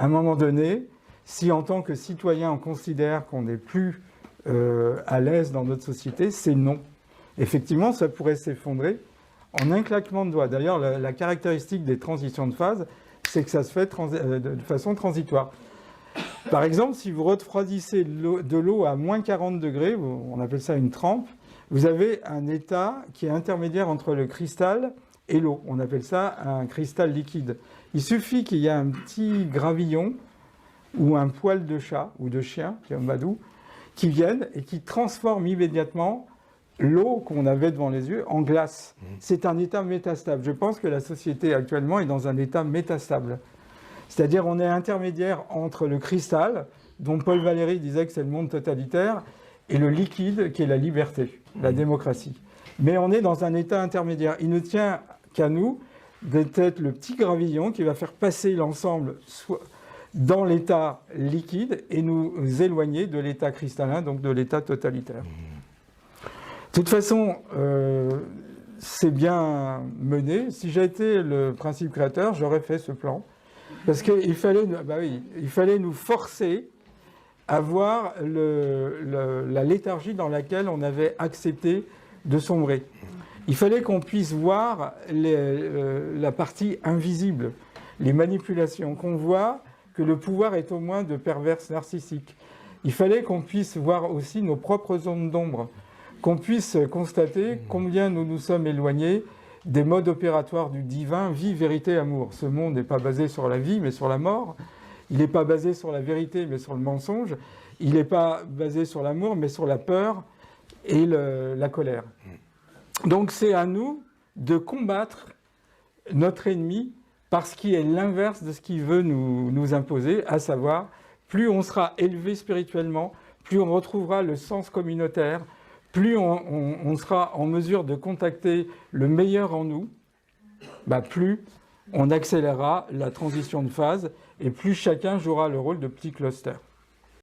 à un moment donné, si en tant que citoyen on considère qu'on n'est plus à l'aise dans notre société, c'est non. Effectivement, ça pourrait s'effondrer en un claquement de doigts. D'ailleurs, la caractéristique des transitions de phase, c'est que ça se fait de façon transitoire. Par exemple, si vous refroidissez de l'eau à moins 40 degrés, on appelle ça une trempe, vous avez un état qui est intermédiaire entre le cristal et l'eau. On appelle ça un cristal liquide. Il suffit qu'il y ait un petit gravillon ou un poil de chat ou de chien, qui vienne et qui transforme immédiatement l'eau qu'on avait devant les yeux en glace. C'est un état métastable. Je pense que la société actuellement est dans un état métastable. C'est-à-dire on est intermédiaire entre le cristal, dont Paul Valéry disait que c'est le monde totalitaire, et le liquide qui est la liberté, la démocratie. Mais on est dans un état intermédiaire. Il ne tient qu'à nous d'être le petit gravillon qui va faire passer l'ensemble dans l'état liquide et nous éloigner de l'état cristallin, donc de l'état totalitaire. De toute façon, c'est bien mené. Si j'ai été le principe créateur, j'aurais fait ce plan. Parce qu'il fallait, il fallait nous forcer à voir la léthargie dans laquelle on avait accepté de sombrer. Il fallait qu'on puisse voir la partie invisible, les manipulations, qu'on voit que le pouvoir est au moins de perverses narcissiques. Il fallait qu'on puisse voir aussi nos propres zones d'ombre, qu'on puisse constater combien nous nous sommes éloignés des modes opératoires du divin, vie, vérité, amour. Ce monde n'est pas basé sur la vie, mais sur la mort. Il n'est pas basé sur la vérité, mais sur le mensonge. Il n'est pas basé sur l'amour, mais sur la peur et la colère. Donc c'est à nous de combattre notre ennemi par ce qui est l'inverse de ce qu'il veut nous imposer, à savoir, plus on sera élevé spirituellement, plus on retrouvera le sens communautaire, plus on sera en mesure de contacter le meilleur en nous, plus on accélérera la transition de phase et plus chacun jouera le rôle de petit cluster.